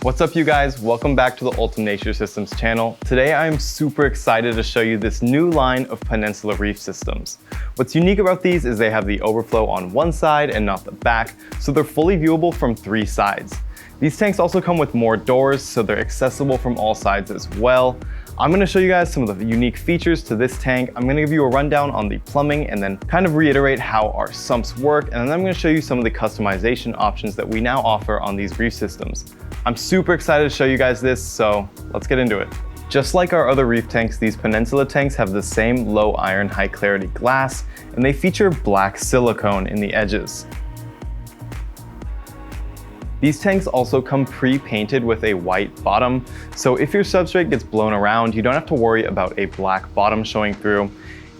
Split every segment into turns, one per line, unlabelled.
What's up, you guys? Welcome back to the Ultum Nature Systems channel. Today I am super excited to show you this new line of Peninsula Reef Systems. What's unique about these is they have the overflow on one side and not the back, so they're fully viewable from 3 sides. These tanks also come with more doors, so they're accessible from all sides as well. I'm going to show you guys some of the unique features to this tank. I'm going to give you a rundown on the plumbing and then kind of reiterate how our sumps work, and then I'm going to show you some of the customization options that we now offer on these reef systems. I'm super excited to show you guys this, so let's get into it. Just like our other reef tanks, these Peninsula tanks have the same low iron, high clarity glass, and they feature black silicone in the edges. These tanks also come pre-painted with a white bottom, so if your substrate gets blown around, you don't have to worry about a black bottom showing through.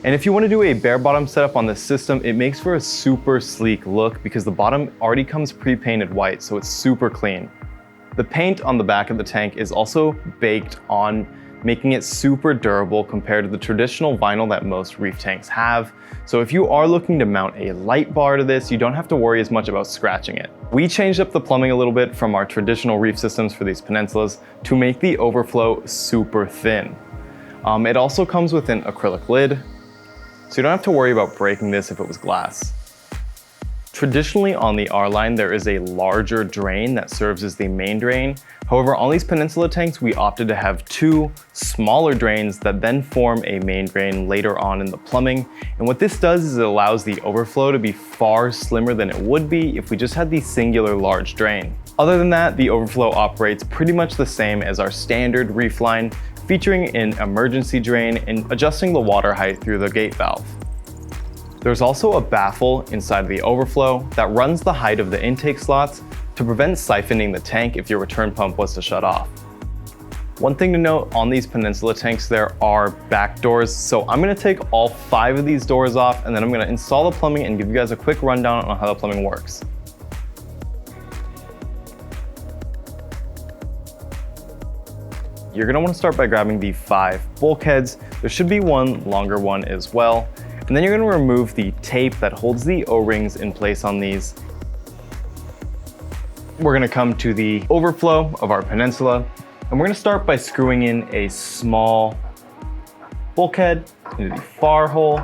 And if you want to do a bare bottom setup on this system, it makes for a super sleek look because the bottom already comes pre-painted white, so it's super clean. The paint on the back of the tank is also baked on, making it super durable compared to the traditional vinyl that most reef tanks have. So if you are looking to mount a light bar to this, you don't have to worry as much about scratching it. We changed up the plumbing a little bit from our traditional reef systems for these peninsulas to make the overflow super thin. It also comes with an acrylic lid, so you don't have to worry about breaking this if it was glass. Traditionally on the R line, there is a larger drain that serves as the main drain. However, on these Peninsula tanks, we opted to have 2 smaller drains that then form a main drain later on in the plumbing. And what this does is it allows the overflow to be far slimmer than it would be if we just had the singular large drain. Other than that, the overflow operates pretty much the same as our standard reef line, featuring an emergency drain and adjusting the water height through the gate valve. There's also a baffle inside the overflow that runs the height of the intake slots to prevent siphoning the tank if your return pump was to shut off. One thing to note on these Peninsula tanks, there are back doors, so I'm going to take all 5 of these doors off and then I'm going to install the plumbing and give you guys a quick rundown on how the plumbing works. You're going to want to start by grabbing the 5 bulkheads. There should be one longer one as well. And then you're going to remove the tape that holds the O-rings in place on these. We're going to come to the overflow of our Peninsula, and we're going to start by screwing in a small bulkhead into the far hole.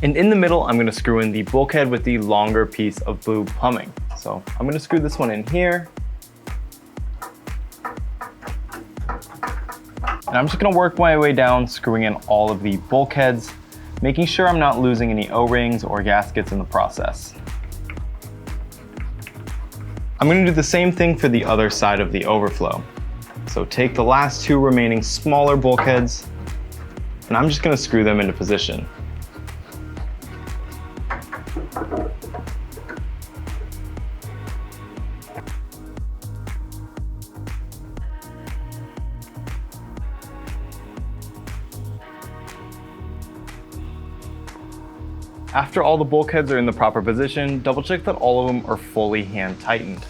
And in the middle, I'm going to screw in the bulkhead with the longer piece of boob plumbing. So I'm going to screw this one in here. And I'm just going to work my way down, screwing in all of the bulkheads, making sure I'm not losing any O-rings or gaskets in the process. I'm going to do the same thing for the other side of the overflow. So take the last 2 remaining smaller bulkheads, and I'm just going to screw them into position. After all the bulkheads are in the proper position, double check that all of them are fully hand tightened.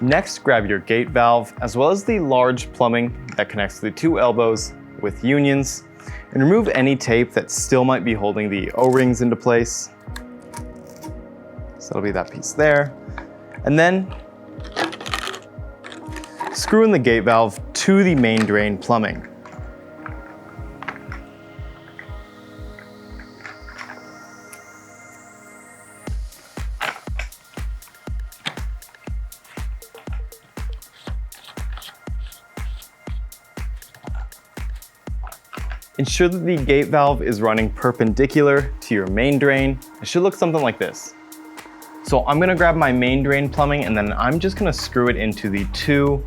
Next, grab your gate valve, as well as the large plumbing that connects the 2 elbows with unions, and remove any tape that still might be holding the O-rings into place. So that'll be that piece there. And then screw in the gate valve to the main drain plumbing. Ensure that the gate valve is running perpendicular to your main drain. It should look something like this. So I'm going to grab my main drain plumbing and then I'm just going to screw it into the 2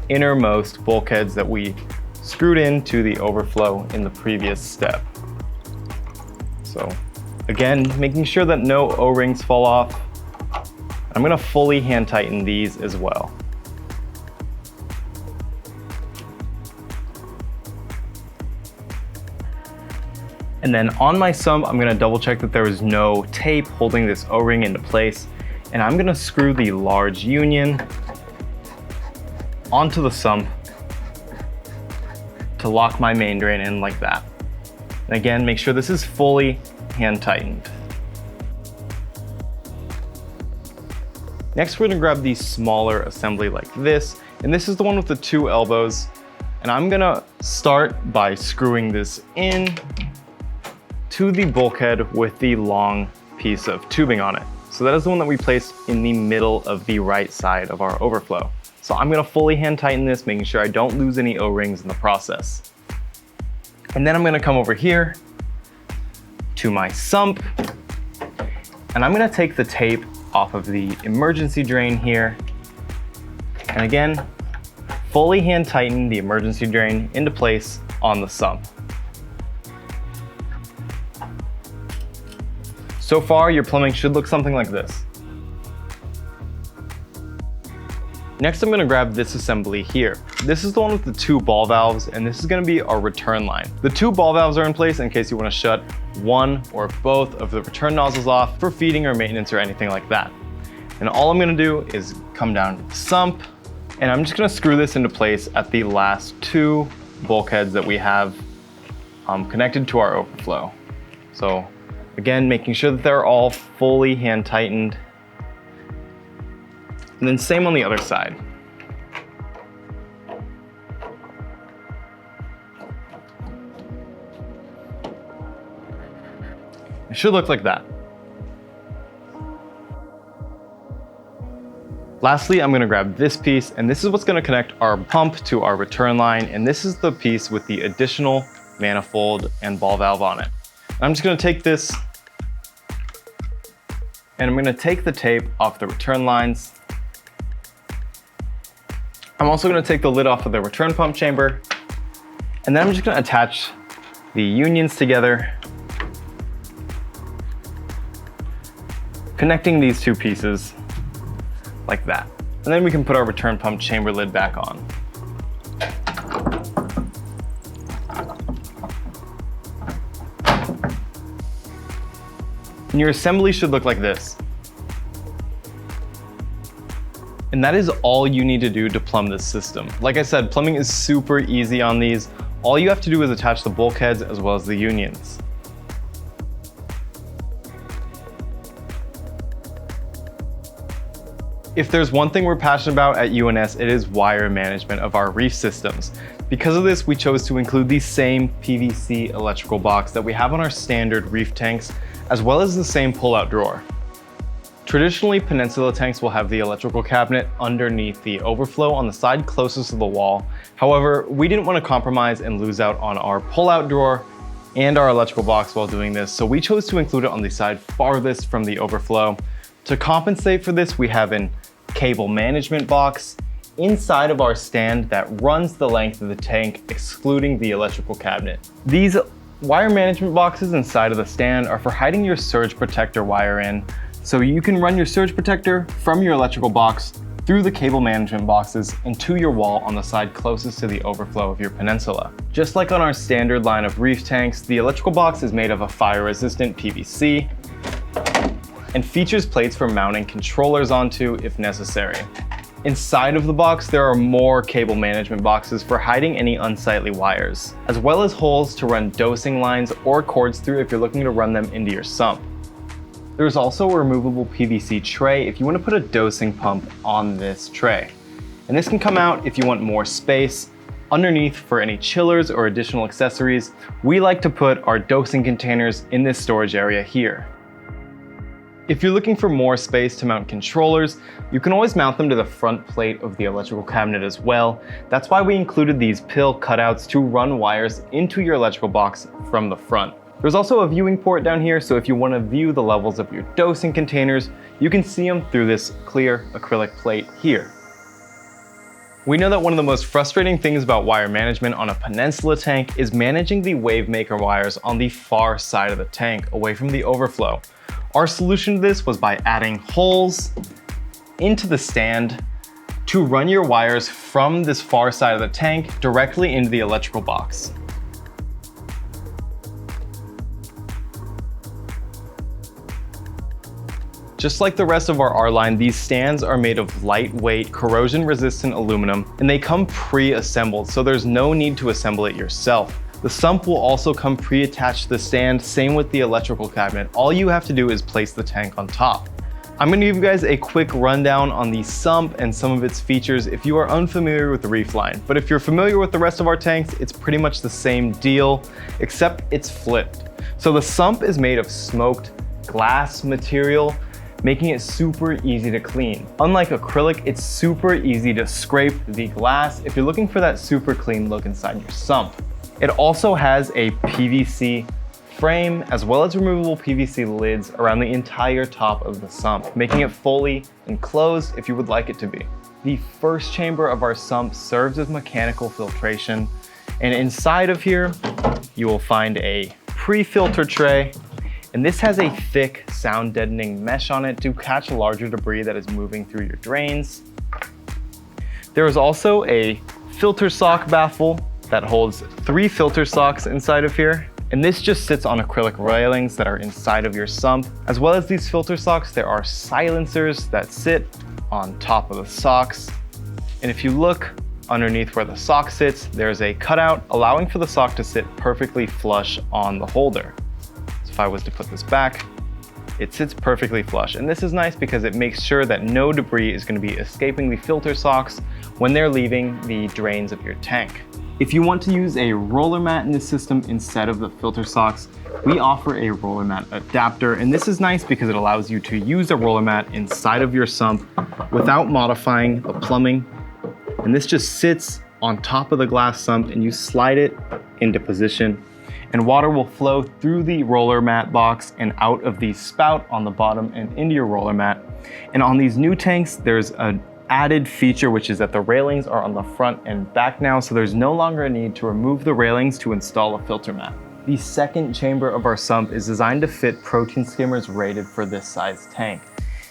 innermost bulkheads that we screwed into the overflow in the previous step. So again, making sure that no O-rings fall off. I'm going to fully hand tighten these as well. And then on my sump, I'm going to double check that there is no tape holding this O-ring into place. And I'm going to screw the large union onto the sump to lock my main drain in like that. And again, make sure this is fully hand tightened. Next, we're gonna grab the smaller assembly like this, and this is the one with the 2 elbows. And I'm gonna start by screwing this in to the bulkhead with the long piece of tubing on it. So that is the one that we placed in the middle of the right side of our overflow. So I'm gonna fully hand tighten this, making sure I don't lose any O-rings in the process. And then I'm gonna come over here to my sump, and I'm gonna take the tape off of the emergency drain here. And again, fully hand tighten the emergency drain into place on the sump. So far, your plumbing should look something like this. Next, I'm gonna grab this assembly here. This is the one with the 2 ball valves, and this is gonna be our return line. The 2 ball valves are in place in case you wanna shut one or both of the return nozzles off for feeding or maintenance or anything like that. And all I'm gonna do is come down to the sump, and I'm just gonna screw this into place at the last 2 bulkheads that we have connected to our overflow. So again, making sure that they're all fully hand tightened. And then same on the other side. It should look like that. Lastly, I'm gonna grab this piece, and this is what's gonna connect our pump to our return line, and this is the piece with the additional manifold and ball valve on it. I'm just gonna take this, and I'm gonna take the tape off the return lines. I'm also gonna take the lid off of the return pump chamber, and then I'm just gonna attach the unions together, connecting these 2 pieces like that. And then we can put our return pump chamber lid back on. And your assembly should look like this. And that is all you need to do to plumb this system. Like I said, plumbing is super easy on these. All you have to do is attach the bulkheads as well as the unions. If there's one thing we're passionate about at UNS, it is wire management of our reef systems. Because of this, we chose to include the same PVC electrical box that we have on our standard reef tanks, as well as the same pull-out drawer. Traditionally, Peninsula tanks will have the electrical cabinet underneath the overflow on the side closest to the wall. However, we didn't want to compromise and lose out on our pull-out drawer and our electrical box while doing this, so we chose to include it on the side farthest from the overflow. To compensate for this, we have an cable management box inside of our stand that runs the length of the tank, excluding the electrical cabinet. These wire management boxes inside of the stand are for hiding your surge protector wire in, so you can run your surge protector from your electrical box through the cable management boxes and to your wall on the side closest to the overflow of your peninsula. Just like on our standard line of reef tanks, the electrical box is made of a fire-resistant PVC and features plates for mounting controllers onto if necessary. Inside of the box, there are more cable management boxes for hiding any unsightly wires, as well as holes to run dosing lines or cords through if you're looking to run them into your sump. There's also a removable PVC tray if you want to put a dosing pump on this tray. And this can come out if you want more space underneath for any chillers or additional accessories. We like to put our dosing containers in this storage area here. If you're looking for more space to mount controllers, you can always mount them to the front plate of the electrical cabinet as well. That's why we included these pill cutouts to run wires into your electrical box from the front. There's also a viewing port down here, so if you want to view the levels of your dosing containers, you can see them through this clear acrylic plate here. We know that one of the most frustrating things about wire management on a Peninsula tank is managing the wave maker wires on the far side of the tank, away from the overflow. Our solution to this was by adding holes into the stand to run your wires from this far side of the tank directly into the electrical box. Just like the rest of our R-line, these stands are made of lightweight, corrosion-resistant aluminum, and they come pre-assembled, so there's no need to assemble it yourself. The sump will also come pre-attached to the stand, same with the electrical cabinet. All you have to do is place the tank on top. I'm gonna give you guys a quick rundown on the sump and some of its features if you are unfamiliar with the Reef line. But if you're familiar with the rest of our tanks, it's pretty much the same deal, except it's flipped. So the sump is made of smoked glass material, making it super easy to clean. Unlike acrylic, it's super easy to scrape the glass if you're looking for that super clean look inside your sump. It also has a PVC frame as well as removable PVC lids around the entire top of the sump, making it fully enclosed if you would like it to be. The first chamber of our sump serves as mechanical filtration, and inside of here, you will find a pre-filter tray, and this has a thick sound deadening mesh on it to catch larger debris that is moving through your drains. There is also a filter sock baffle that holds 3 filter socks inside of here. And this just sits on acrylic railings that are inside of your sump. As well as these filter socks, there are silencers that sit on top of the socks. And if you look underneath where the sock sits, there's a cutout allowing for the sock to sit perfectly flush on the holder. So if I was to put this back, it sits perfectly flush. And this is nice because it makes sure that no debris is going to be escaping the filter socks when they're leaving the drains of your tank. If you want to use a roller mat in this system instead of the filter socks, we offer a roller mat adapter, and this is nice because it allows you to use a roller mat inside of your sump without modifying the plumbing. And this just sits on top of the glass sump and you slide it into position, and water will flow through the roller mat box and out of the spout on the bottom and into your roller mat. And on these new tanks, there's an added feature, which is that the railings are on the front and back now, so there's no longer a need to remove the railings to install a filter mat. The second chamber of our sump is designed to fit protein skimmers rated for this size tank.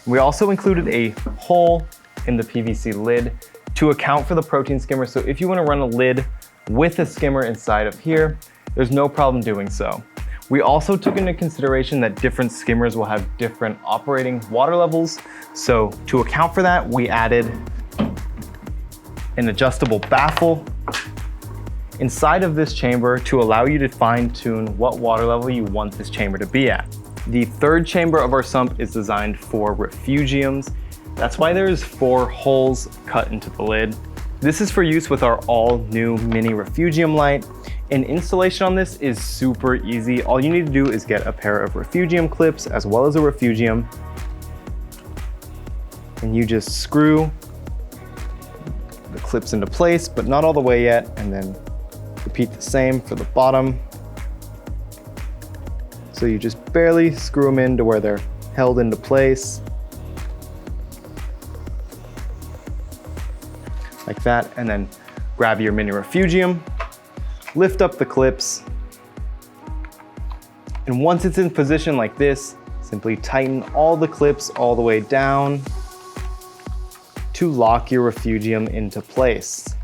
We also included a hole in the PVC lid to account for the protein skimmer, so if you want to run a lid with a skimmer inside of here, there's no problem doing so. We also took into consideration that different skimmers will have different operating water levels. So to account for that, we added an adjustable baffle inside of this chamber to allow you to fine tune what water level you want this chamber to be at. The third chamber of our sump is designed for refugiums. That's why there's 4 holes cut into the lid. This is for use with our all new mini refugium light. And installation on this is super easy. All you need to do is get a pair of refugium clips as well as a refugium. And you just screw the clips into place, but not all the way yet. And then repeat the same for the bottom. So you just barely screw them in to where they're held into place. Like that, and then grab your mini refugium, lift up the clips, and once it's in position like this, simply tighten all the clips all the way down to lock your refugium into place.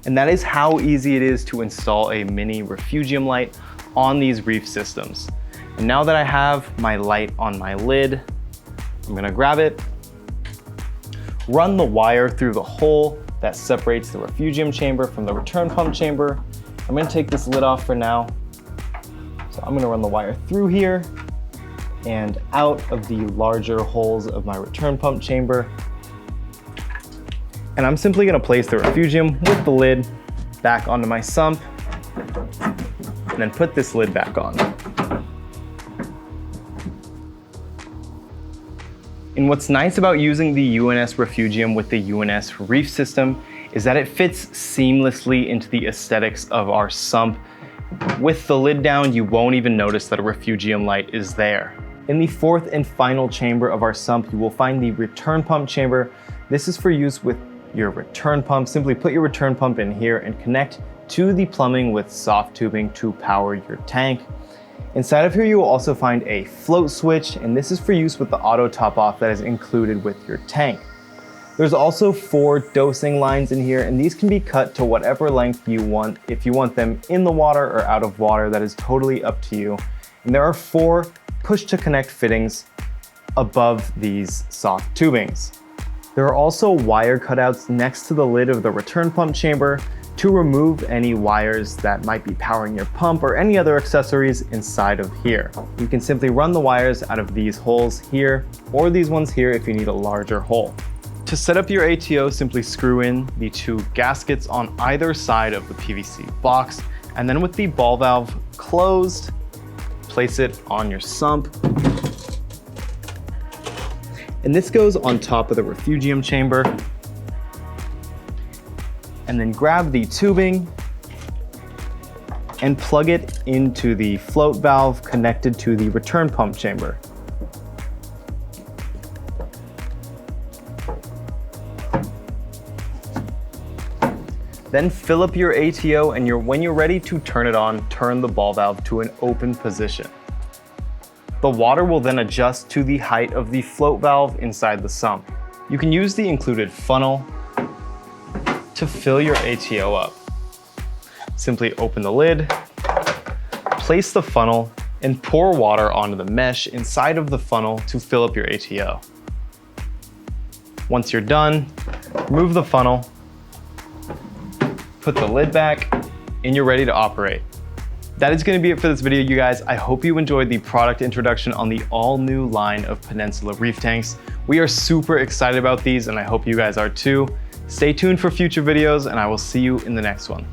And that is how easy it is to install a mini refugium light on these reef systems. And now that I have my light on my lid, I'm gonna grab it, run the wire through the hole that separates the refugium chamber from the return pump chamber. I'm gonna take this lid off for now. So I'm gonna run the wire through here and out of the larger holes of my return pump chamber. And I'm simply gonna place the refugium with the lid back onto my sump and then put this lid back on. And what's nice about using the UNS Refugium with the UNS Reef System is that it fits seamlessly into the aesthetics of our sump. With the lid down, you won't even notice that a refugium light is there. In the fourth and final chamber of our sump, you will find the return pump chamber. This is for use with your return pump. Simply put your return pump in here and connect to the plumbing with soft tubing to power your tank. Inside of here, you will also find a float switch, and this is for use with the auto top off that is included with your tank. There's also 4 dosing lines in here, and these can be cut to whatever length you want. If you want them in the water or out of water, that is totally up to you. And there are 4 push to connect fittings above these soft tubings. There are also wire cutouts next to the lid of the return pump chamber to remove any wires that might be powering your pump or any other accessories inside of here. You can simply run the wires out of these holes here or these ones here if you need a larger hole. To set up your ATO, simply screw in the 2 gaskets on either side of the PVC box, and then with the ball valve closed, place it on your sump. And this goes on top of the refugium chamber. And then grab the tubing and plug it into the float valve connected to the return pump chamber. Then fill up your ATO, and when you're ready to turn it on, turn the ball valve to an open position. The water will then adjust to the height of the float valve inside the sump. You can use the included funnel to fill your ATO up. Simply open the lid, place the funnel, and pour water onto the mesh inside of the funnel to fill up your ATO. Once you're done, remove the funnel, put the lid back, and you're ready to operate. That is going to be it for this video, you guys. I hope you enjoyed the product introduction on the all-new line of Peninsula Reef tanks. We are super excited about these, and I hope you guys are too. Stay tuned for future videos, and I will see you in the next one.